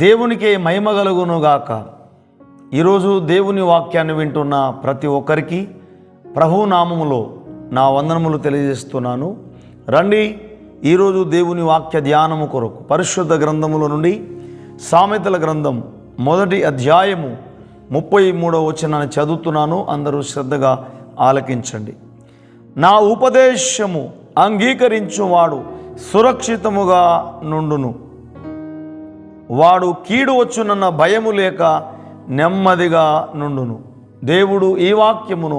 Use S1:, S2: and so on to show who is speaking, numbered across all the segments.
S1: దేవునికే మహిమ కలుగునుగాక. ఈరోజు దేవుని వాక్యాన్ని వింటున్న ప్రతి ఒక్కరికి ప్రభు నామములో నా వందనములు తెలియజేస్తున్నాను. రండి, ఈరోజు దేవుని వాక్య ధ్యానము కొరకు పరిశుద్ధ గ్రంథముల నుండి సామెతల గ్రంథం 1వ అధ్యాయము 33వ వచనాన్ని చదువుతున్నాను. అందరూ శ్రద్ధగా ఆలకించండి. నా ఉపదేశము అంగీకరించువాడు సురక్షితముగా నుండును, వాడు కీడు వచ్చునన్న భయము లేక నెమ్మదిగా నుండును. దేవుడు ఈ వాక్యమును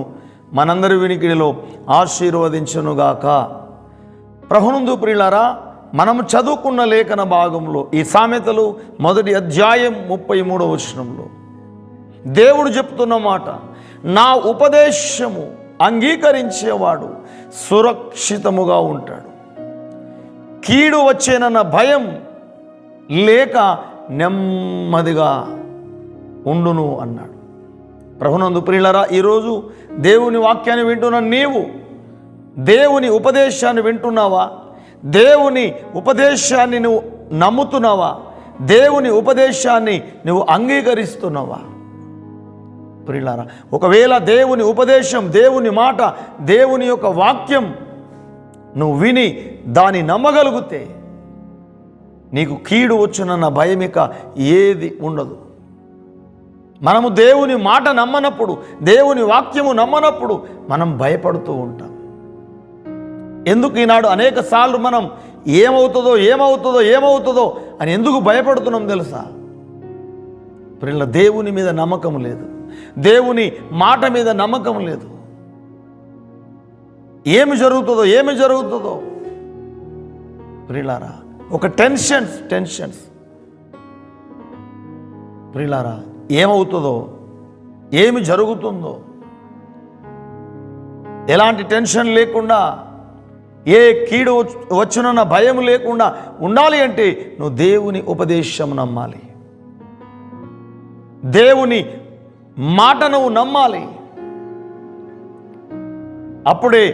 S1: మనందరి వినికిడిలో ఆశీర్వదించునుగాక. ప్రభునందు ప్రియులారా, మనము చదువుకున్న లేఖన భాగంలో ఈ సామెతలు 1వ అధ్యాయం 33వ వచనంలో దేవుడు చెప్తున్న మాట, నా ఉపదేశము అంగీకరించేవాడు సురక్షితముగా ఉంటాడు, కీడు వచ్చేనన్న భయం లేక నెమ్మదిగా ఉండును అన్నాడు. ప్రభునందు ప్రియులారా, ఈరోజు దేవుని వాక్యాన్ని వింటున్న నీవు దేవుని ఉపదేశాన్ని వింటున్నావా? దేవుని ఉపదేశాన్ని నువ్వు నమ్ముతున్నావా? దేవుని ఉపదేశాన్ని నువ్వు అంగీకరిస్తున్నావా? ప్రియులారా, ఒకవేళ దేవుని ఉపదేశం, దేవుని మాట, దేవుని యొక్క వాక్యం నువ్వు విని దాన్ని నమ్మగలిగితే నీకు కీడు వచ్చునన్న భయం ఇక ఏది ఉండదు. మనము దేవుని మాట నమ్మనప్పుడు, దేవుని వాక్యము నమ్మనప్పుడు మనం భయపడుతూ ఉంటాం. ఎందుకు ఈనాడు అనేక సార్లు మనం ఏమవుతుందో ఏమవుతుందో ఏమవుతుందో అని ఎందుకు భయపడుతున్నాం తెలుసా? ప్రియుల, దేవుని మీద నమ్మకం లేదు, దేవుని మాట మీద నమ్మకం లేదు. ఏమి జరుగుతుందో ప్రియులారా, ఒక టెన్షన్స్ ప్రియులారా, ఏమవుతుందో, ఏమి జరుగుతుందో, ఎలాంటి టెన్షన్ లేకుండా, ఏ కీడు వచ్చునన్న భయం లేకుండా ఉండాలి అంటే నువ్వు దేవుని ఉపదేశం నమ్మాలి, దేవుని మాట నువ్వు నమ్మాలి. అప్పుడే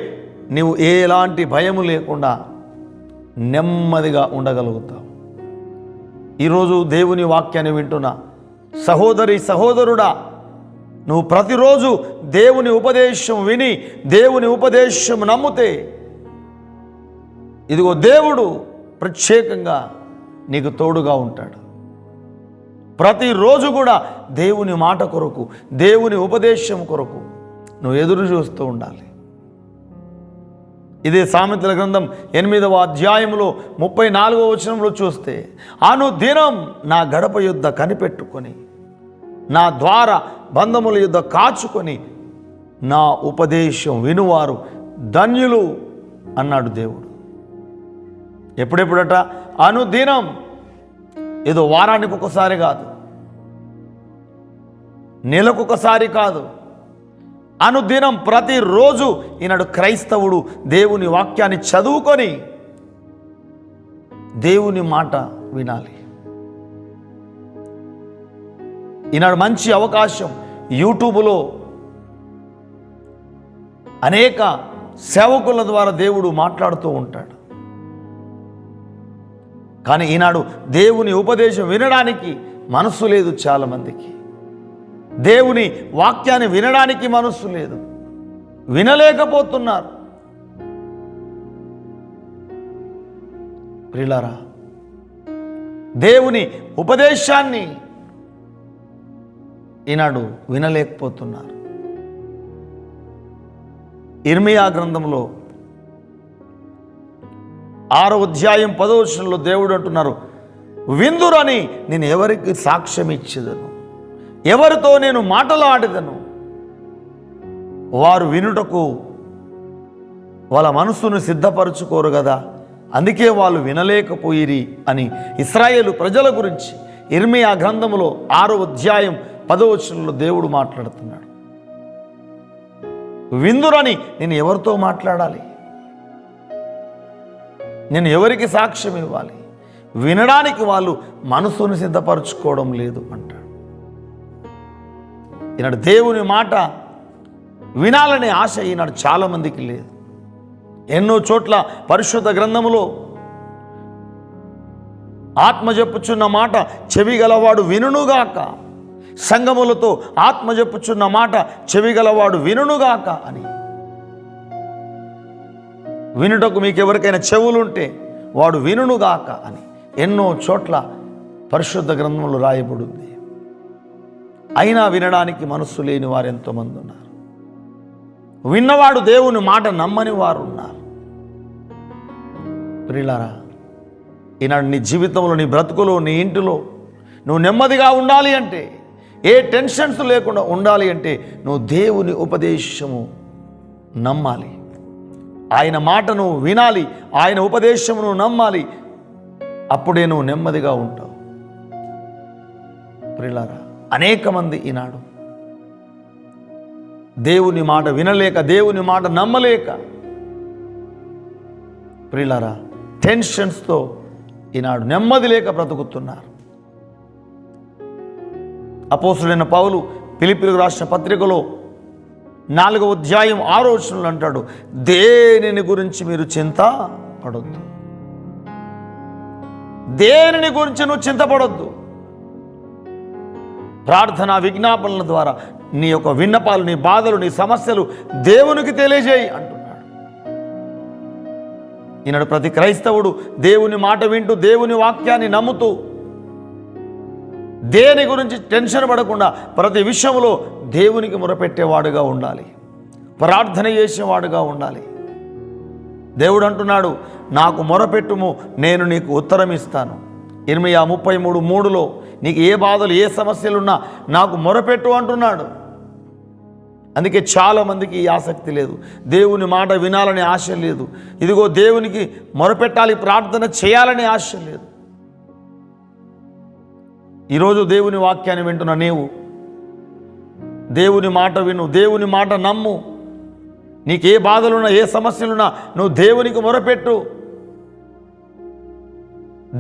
S1: నువ్వు ఎలాంటి భయము లేకుండా నెమ్మదిగా ఉండగలుగుతావు. ఈరోజు దేవుని వాక్యాన్ని వింటున్నా సహోదరి, సహోదరుడా, నువ్వు ప్రతిరోజు దేవుని ఉపదేశం విని దేవుని ఉపదేశం నమ్మితే ఇదిగో దేవుడు ప్రత్యేకంగా నీకు తోడుగా ఉంటాడు. ప్రతిరోజు కూడా దేవుని మాట కొరకు, దేవుని ఉపదేశం కొరకు నువ్వు ఎదురు చూస్తూ ఉండాలి. ఇదే సామెతల గ్రంథం 8వ అధ్యాయంలో 34వ వచనంలో చూస్తే, అనుదినం నా గడప యుద్ధ కనిపెట్టుకొని, నా ద్వార బంధముల యుద్ధ కాచుకొని, నా ఉపదేశం వినువారు ధన్యులు అన్నాడు దేవుడు. ఎప్పుడెప్పుడట? అనుదినం. ఏదో వారానికి ఒకసారి కాదు, నెలకొకసారి కాదు, అనుదినం ప్రతిరోజు ఈనాడు క్రైస్తవుడు దేవుని వాక్యాన్ని చదువుకొని దేవుని మాట వినాలి. ఈనాడు మంచి అవకాశం, యూట్యూబ్లో అనేక సేవకుల ద్వారా దేవుడు మాట్లాడుతూ ఉంటాడు. కానీ ఈనాడు దేవుని ఉపదేశం వినడానికి మనస్సు లేదు చాలామందికి. దేవుని వాక్యాన్ని వినడానికి మనస్సు లేదు, వినలేకపోతున్నారు. ప్రియులారా, దేవుని ఉపదేశాన్ని ఈనాడు వినలేకపోతున్నారు. ఇర్మియా గ్రంథంలో 6వ అధ్యాయం 10వ వచనంలో దేవుడు అంటున్నారు, విందురని నేను ఎవరికి సాక్ష్యం ఇచ్చేదను, ఎవరితో నేను మాటలాడేదను, వారు వినుటకు వాళ్ళ మనస్సును సిద్ధపరచుకోరు కదా, అందుకే వాళ్ళు వినలేకపోయిరి అని ఇశ్రాయేలు ప్రజల గురించి ఇర్మియా గ్రంథంలో 6వ అధ్యాయం 10వ వచనంలో దేవుడు మాట్లాడుతున్నాడు. విందురని నేను ఎవరితో మాట్లాడాలి, నేను ఎవరికి సాక్ష్యం ఇవ్వాలి, వినడానికి వాళ్ళు మనసును సిద్ధపరచుకోవడం లేదు అంటాడు. ఈనాడు దేవుని మాట వినాలనే ఆశ ఈనాడు చాలామందికి లేదు. ఎన్నో చోట్ల పరిశుద్ధ గ్రంథములో ఆత్మ చెప్పుచున్న మాట చెవి గలవాడు వినుగాక, సంగములతో ఆత్మ చెప్పుచున్న మాట చెవి గలవాడు వినుగాక అని. వినుటకు మీకు ఎవరికైనా చెవులుంటే వాడు వినుగాక అని ఎన్నో చోట్ల పరిశుద్ధ గ్రంథంలో రాయబడింది. అయినా వినడానికి మనస్సు లేని వారు ఎంతోమంది ఉన్నారు. విన్నవాడు దేవుని మాట నమ్మని వారు ఉన్నారు. ప్రియులారా, ఈనాడు నీ జీవితంలో, నీ బ్రతుకులో, నీ ఇంటిలో నువ్వు నెమ్మదిగా ఉండాలి అంటే, ఏ టెన్షన్స్ లేకుండా ఉండాలి అంటే నువ్వు దేవుని ఉపదేశము నమ్మాలి. ఆయన మాటను వినాలి, ఆయన ఉపదేశమును నమ్మాలి. అప్పుడే నువ్వు నెమ్మదిగా ఉంటావు. ప్రియులారా, అనేక మంది ఈనాడు దేవుని మాట వినలేక, దేవుని మాట నమ్మలేక, ప్రియులారా టెన్షన్స్తో ఈనాడు నెమ్మది లేక బ్రతుకుతున్నారు. అపోస్తులైన పౌలు ఫిలిప్పీయులకు రాసిన పత్రికలో 4వ అధ్యాయం 6వ వచనంలో అంటాడు, దేనిని గురించి మీరు చింత పడొద్దు. దేనిని గురించి నువ్వు చింతపడొద్దు. ప్రార్థన విజ్ఞాపనల ద్వారా నీ యొక్క విన్నపాలు, నీ బాధలు, నీ సమస్యలు దేవునికి తెలియజేయి అంటున్నాడు. ఈనాడు ప్రతి క్రైస్తవుడు దేవుని మాట వింటూ, దేవుని వాక్యాన్ని నమ్ముతూ, దేని గురించి టెన్షన్ పడకుండా ప్రతి విషయంలో దేవునికి మొరపెట్టేవాడుగా ఉండాలి, ప్రార్థన చేసేవాడుగా ఉండాలి. దేవుడు అంటున్నాడు, నాకు మొరపెట్టుము, నేను నీకు ఉత్తరం ఇస్తాను. ఇర్మియా 33:3లో నీకు ఏ బాధలు, ఏ సమస్యలున్నా నాకు మొరపెట్టు అంటున్నాడు. అందుకే చాలామందికి ఈ ఆసక్తి లేదు, దేవుని మాట వినాలనే ఆశ లేదు. ఇదిగో దేవునికి మొరపెట్టాలి, ప్రార్థన చేయాలనే ఆశ లేదు. ఈరోజు దేవుని వాక్యాన్ని వింటున్న నీవు దేవుని మాట విను, దేవుని మాట నమ్ము. నీకు ఏ బాధలున్నా, ఏ సమస్యలున్నా నువ్వు దేవునికి మొరపెట్టు.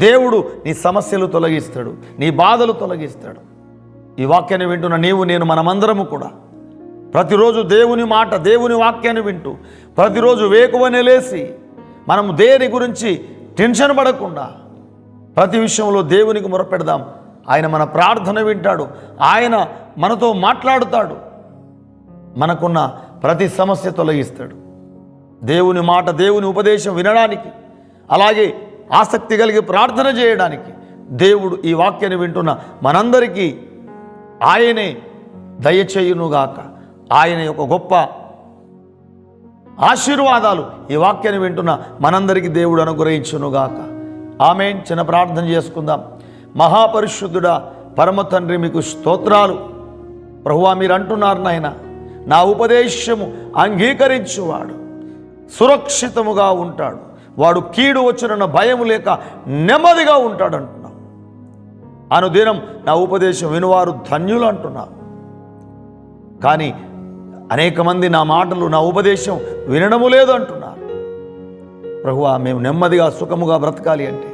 S1: దేవుడు నీ సమస్యలు తొలగిస్తాడు, నీ బాధలు తొలగిస్తాడు. ఈ వాక్యాన్ని వింటున్న నీవు, నేను, మనమందరము కూడా ప్రతిరోజు దేవుని మాట, దేవుని వాక్యాన్ని వింటూ ప్రతిరోజు వేకువనే లేసి మనము దేని గురించి టెన్షన్ పడకుండా ప్రతి విషయంలో దేవునికి మొరపెడదాం. ఆయన మన ప్రార్థన వింటాడు, ఆయన మనతో మాట్లాడుతాడు, మనకున్న ప్రతి సమస్య తొలగిస్తాడు. దేవుని మాట, దేవుని ఉపదేశం వినడానికి, అలాగే ఆసక్తి కలిగి ప్రార్థన చేయడానికి దేవుడు ఈ వాక్యాన్ని వింటున్న మనందరికీ ఆయనే దయచేయునుగాక. ఆయన యొక్క గొప్ప ఆశీర్వాదాలు ఈ వాక్యాన్ని వింటున్న మనందరికీ దేవుడు అనుగ్రహించునుగాక. ఆమేన్. చిన్న ప్రార్థన చేసుకుందాం. మహాపరిశుద్ధుడా, పరమ తండ్రి, మీకు స్తోత్రాలు. ప్రభువా, మీరు అంటున్నారు నాయన, నా ఉపదేశము అంగీకరించువాడు సురక్షితముగా ఉంటాడు, వాడు కీడు వచ్చిన భయం లేక నెమ్మదిగా ఉంటాడు అంటున్నావు. అనుదినం నా ఉపదేశం వినువారు ధన్యులు అంటున్నావు. కానీ అనేక మంది నా మాటలు, నా ఉపదేశం వినడము లేదు అంటున్నారు. ప్రభువా, మేము నెమ్మదిగా సుఖముగా బ్రతకాలి అంటే,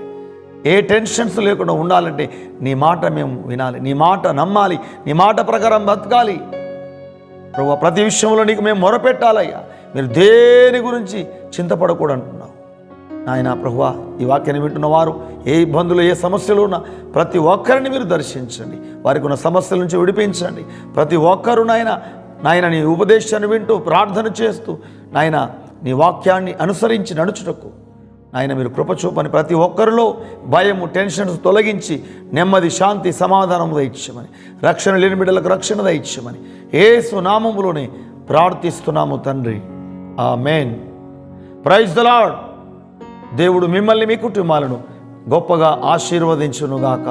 S1: ఏ టెన్షన్స్ లేకుండా ఉండాలంటే నీ మాట మేము వినాలి, నీ మాట నమ్మాలి, నీ మాట ప్రకారం బ్రతకాలి. ప్రభువా, ప్రతి విషయంలో నీకు మేము మొరపెట్టాలయ్యా. మీరు దేని గురించి చింతపడకూడదు అంటున్నావు నాయన. ప్రభువా, ఈ వాక్యాన్ని వింటున్న వారు ఏ ఇబ్బందులు, ఏ సమస్యలు ఉన్నా ప్రతి ఒక్కరిని మీరు దర్శించండి, వారికి ఉన్న సమస్యల నుంచి విడిపించండి. ప్రతి ఒక్కరు నాయన నీ ఉపదేశాన్ని వింటూ ప్రార్థన చేస్తూ నాయన నీ వాక్యాన్ని అనుసరించి నడుచుటకు నాయన మీరు కృప చూపని ప్రతి ఒక్కరిలో భయము, టెన్షన్స్ తొలగించి నెమ్మది, శాంతి, సమాధానం దయచేయమని, రక్షణ లేని బిడ్డలకు రక్షణ దయచేయమని యేసు నామములోనే ప్రార్థిస్తున్నాము తండ్రి. ఆమేన్. Praise the lord. దేవుడు మిమ్మల్ని, మీ కుటుంబాలను గొప్పగా ఆశీర్వదించునుగాక.